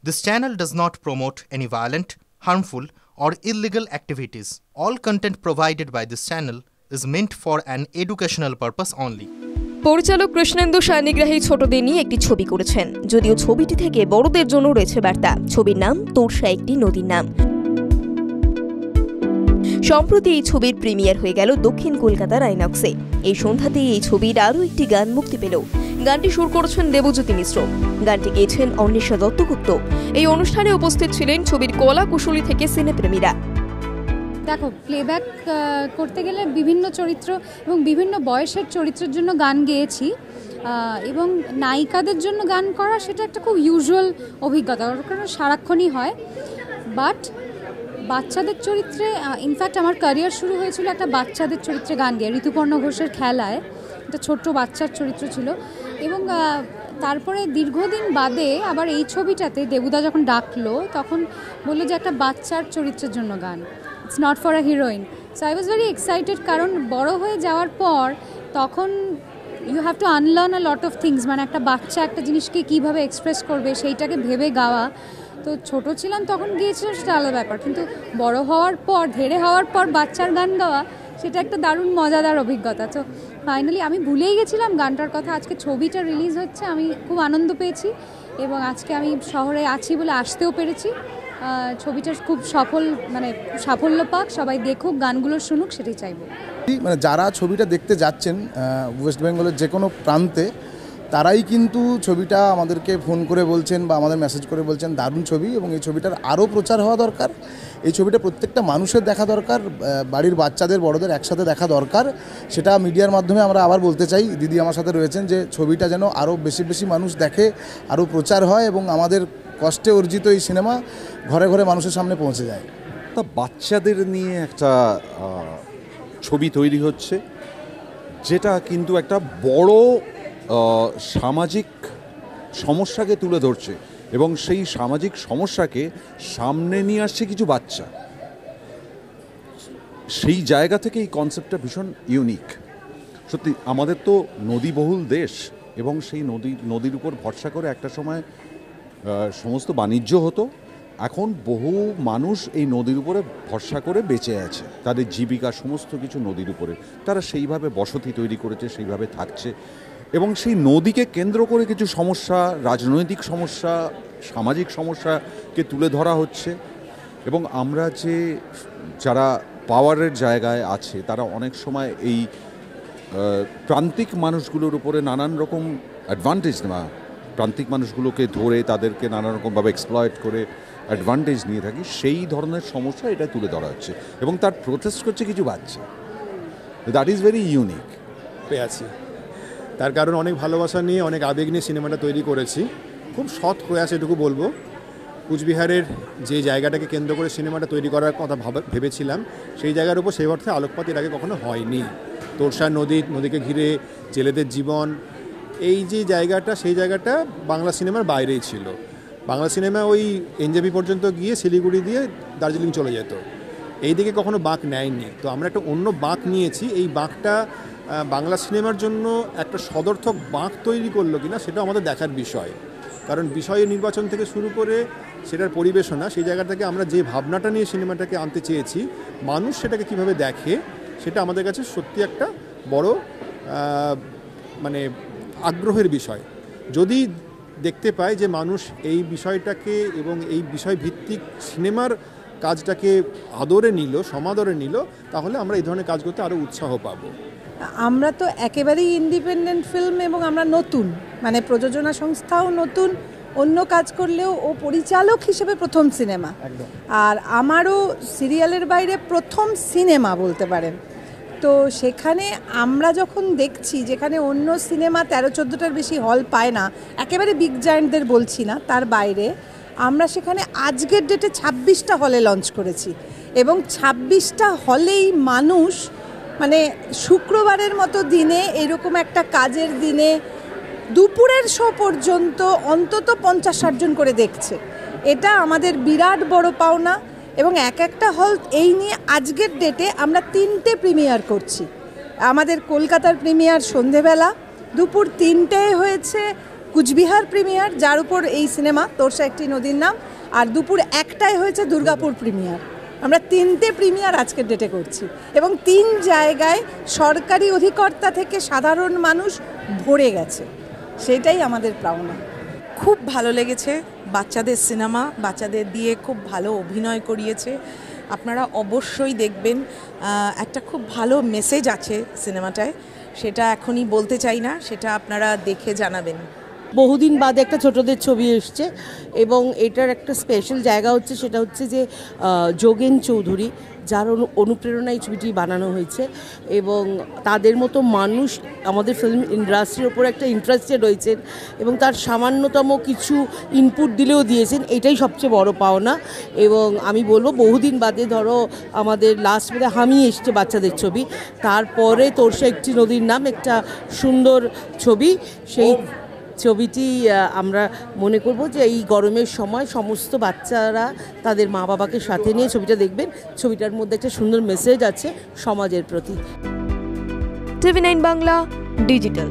This channel does not promote any violent, harmful, or illegal activities. All content provided by this channel is meant for an educational purpose only. পরিচালক কৃষ্ণেন্দু সান্নিগ্রাহী ছোটদের নিয়ে একটি ছবি করেছেন। যদিও ছবিটি থেকে বড়দের জন্য রয়েছে বার্তা। ছবির নাম তোরসা একটি নদীর নাম। সম্প্রতি এই ছবির প্রিমিয়ার হয়ে গেল দক্ষিণ কলকাতার আইনক্সে। এই সন্ধ্যাতেই এই ছবির আরও একটি গান মুক্তি পেল। গানটি সুর করেছেন দেবজ্যোতি মিশ্র, গানটি গেয়েছেন অন্বেষা দত্তগুপ্ত। এই অনুষ্ঠানে উপস্থিত ছিলেন ছবির কলা কুশলী থেকে সিনেপ্রেমীরা। দেখো, প্লেব্যাক করতে গেলে বিভিন্ন চরিত্র এবং বিভিন্ন বয়সের চরিত্রের জন্য গান গেয়েছি, এবং নায়িকাদের জন্য গান করা সেটা একটা খুব ইউজুয়াল অভিজ্ঞতা, কারণ সারাক্ষণই হয়। বাট বাচ্চাদের চরিত্রে, ইনফ্যাক্ট আমার ক্যারিয়ার শুরু হয়েছিল একটা বাচ্চাদের চরিত্রে গান গেয়ে, ঋতুপর্ণ ঘোষের খেলায় একটা ছোট্ট বাচ্চার চরিত্র ছিল। এবং তারপরে দীর্ঘদিন বাদে আবার এই ছবিটাতে দেবুদা যখন ডাকলো তখন বললো যে একটা বাচ্চার চরিত্রের জন্য গান, it's not for a heroine. So I was very excited, কারণ বড় হয়ে যাওয়ার পর তখন you have to unlearn a lot of things. মানে একটা বাচ্চা একটা জিনিসকে কীভাবে এক্সপ্রেস করবে সেইটাকে ভেবে গাওয়া। তো ছোট ছিলাম তখন গিয়েছিলাম, সেটা আলাদা ব্যাপার, কিন্তু বড় হওয়ার পর, ধেড়ে হওয়ার পর বাচ্চার গান গাওয়া সেটা একটা দারুণ মজাদার অভিজ্ঞতা। তো ফাইনালি আমি ভুলেই গেছিলাম গানটার কথা। আজকে ছবিটা রিলিজ হচ্ছে, আমি খুব আনন্দ পেয়েছি, এবং আজকে আমি শহরে আছি বলে আসতেও পেরেছি। ছবিটার খুব সাফল্য পাক, সবাই দেখুক, গানগুলো শুনুক, সেটাই চাইবো। মানে যারা ছবিটা দেখতে যাচ্ছেন ওয়েস্ট বেঙ্গলের যে কোনো প্রান্তে, তারাই কিন্তু ছবিটা আমাদেরকে ফোন করে বলছেন বা আমাদের মেসেজ করে বলছেন দারুণ ছবি, এবং এই ছবিটার আরও প্রচার হওয়া দরকার। এই ছবিটা প্রত্যেকটা মানুষের দেখা দরকার, বাড়ির বাচ্চাদের বড়দের একসাথে দেখা দরকার। সেটা মিডিয়ার মাধ্যমে আমরা আবার বলতে চাই, দিদি আমার সাথে রয়েছেন, যে ছবিটা যেন আরও বেশি বেশি মানুষ দেখে, আরও প্রচার হয়, এবং আমাদের কষ্টে অর্জিত এই সিনেমা ঘরে ঘরে মানুষের সামনে পৌঁছে যায়। তা বাচ্চাদের নিয়ে একটা ছবি তৈরি হচ্ছে, যেটা কিন্তু একটা বড় সামাজিক সমস্যাকে তুলে ধরছে, এবং সেই সামাজিক সমস্যাকে সামনে নিয়ে আসছে কিছু বাচ্চা। সেই জায়গা থেকে এই কনসেপ্টটা ভীষণ ইউনিক। সত্যি আমাদের তো নদীবহুল দেশ, এবং সেই নদীর উপর ভরসা করে একটা সময় সমস্ত বাণিজ্য হতো। এখন বহু মানুষ এই নদীর উপরে ভরসা করে বেঁচে আছে, তাদের জীবিকা সমস্ত কিছু নদীর উপরে। তারা সেইভাবে বসতি তৈরি করেছে, সেইভাবে থাকছে, এবং সেই নদীকে কেন্দ্র করে কিছু সমস্যা, রাজনৈতিক সমস্যা, সামাজিক সমস্যাকে তুলে ধরা হচ্ছে। এবং আমরা যারা পাওয়ারের জায়গায় আছে, তারা অনেক সময় এই প্রান্তিক মানুষগুলোর উপরে নানান রকম অ্যাডভান্টেজ নেওয়া, প্রান্তিক মানুষগুলোকে ধরে তাদেরকে নানা রকমভাবে এক্সপ্লয়েট করে অ্যাডভান্টেজ নিয়ে থাকি, সেই ধরনের সমস্যা এটা তুলে ধরা হচ্ছে, এবং তার প্রোটেস্ট করছে কিছু বাচ্চা। That is very unique. আছি তার কারণ অনেক ভালোবাসা নিয়ে, অনেক আবেগ নিয়ে সিনেমাটা তৈরি করেছি। খুব সৎ প্রয়াস, এটুকু বলবো। কুচবিহারের যে জায়গাটাকে কেন্দ্র করে সিনেমাটা তৈরি করার কথা ভেবেছিলাম, সেই জায়গার উপর সেই অর্থে আলোকপাত এর আগে কখনো হয়নি। তোরসা নদীকে ঘিরে জেলেদের জীবন, এই যে জায়গাটা, সেই জায়গাটা বাংলা সিনেমার বাইরেই ছিল। বাংলা সিনেমা ওই এনজেপি পর্যন্ত গিয়ে শিলিগুড়ি দিয়ে দার্জিলিং চলে যেত, এই দিকে কখনো বাঁক নেয়নি। তো আমরা একটা অন্য বাঁক নিয়েছি। এই বাঁকটা বাংলা সিনেমার জন্য একটা সদর্থক বাঁক তৈরি করলো কিনা সেটা আমাদের দেখার বিষয়। কারণ বিষয়ের নির্বাচন থেকে শুরু করে সেটার পরিবেশনা, সেই জায়গা থেকে আমরা যে ভাবনাটা নিয়ে সিনেমাটাকে আনতে চেয়েছি, মানুষ সেটাকে কিভাবে দেখে, সেটা আমাদের কাছে সত্যি একটা বড় আগ্রহের বিষয়। যদি দেখতে পায় যে মানুষ এই বিষয়টাকে এবং এই বিষয়ভিত্তিক সিনেমার কাজটাকে আদরে নিল, সমাদরে নিল, তাহলে আমরা এই ধরনের কাজ করতে আরও উৎসাহ পাবো। আমরা তো একেবারেই ইন্ডিপেন্ডেন্ট ফিল্ম, এবং আমরা নতুন, প্রযোজনা সংস্থাও নতুন, অন্য কাজ করলেও ও পরিচালক হিসেবে প্রথম সিনেমা, আর আমারও সিরিয়ালের বাইরে প্রথম সিনেমা বলতে পারেন। তো সেখানে আমরা যখন দেখছি, যেখানে অন্য সিনেমা 13-14টার বেশি হল পায় না, একেবারে বিগ জায়েন্টদের বলছি না, তার বাইরে আমরা সেখানে আজকের ডেটে 26টা হলে লঞ্চ করেছি, এবং 26টা হলেই মানুষ শুক্রবারের মতো দিনে, এরকম একটা কাজের দিনে দুপুরের শো পর্যন্ত অন্তত 50-60 জন করে দেখছে। এটা আমাদের বিরাট বড় পাওনা, এবং একটা হল এই নিয়ে আজকের ডেটে আমরা 3টে প্রিমিয়ার করছি। আমাদের কলকাতার প্রিমিয়ার সন্ধেবেলা, দুপুর 3টায় হয়েছে, কুচবিহার প্রিমিয়ার, যার উপর এই সিনেমা তোরসা একটি নদীর নাম, আর দুপুর 1টায় হয়েছে দুর্গাপুর প্রিমিয়ার। আমরা 3টে প্রিমিয়ার আজকের ডেটে করছি এবং 3 জায়গায় সরকারি অধিকর্তা থেকে সাধারণ মানুষ ভরে গেছে, সেটাই আমাদের পাওনা। খুব ভালো লেগেছে, বাচ্চাদের সিনেমা, বাচ্চাদের দিয়ে খুব ভালো অভিনয় করিয়েছে, আপনারা অবশ্যই দেখবেন। একটা খুব ভালো মেসেজ আছে সিনেমাটায়, সেটা এখনই বলতে চাই না, সেটা আপনারা দেখে জানাবেন। বহুদিন বাদে একটা ছোটদের ছবি এসছে এবং এটার একটা স্পেশাল জায়গা হচ্ছে, সেটা হচ্ছে যে যোগেন চৌধুরী, যার অনুপ্রেরণায় এই ছবিটি বানানো হয়েছে এবং তাদের মতো মানুষ আমাদের ফিল্ম ইন্ডাস্ট্রির ওপর একটা ইন্টারেস্টেড হয়েছেন এবং তার সামান্যতম কিছু ইনপুট দিলেও দিয়েছেন, এটাই সবচেয়ে বড় পাওনা। এবং আমি বলবো বহুদিন বাদে, ধরো আমাদের লাস্ট বোধ হয় হামি এসছে বাচ্চাদের ছবি, তারপরে তোরসা একটি নদীর নাম, একটা সুন্দর ছবি। সেই ছবিটি আমরা মনে করব যে এই গরমের সময় সমস্ত বাচ্চারা তাদের মা বাবাকে সাথে নিয়ে ছবিটা দেখবেন। ছবিটার মধ্যে একটা সুন্দর মেসেজ আছে সমাজের প্রতি। TV9 Bangla digital.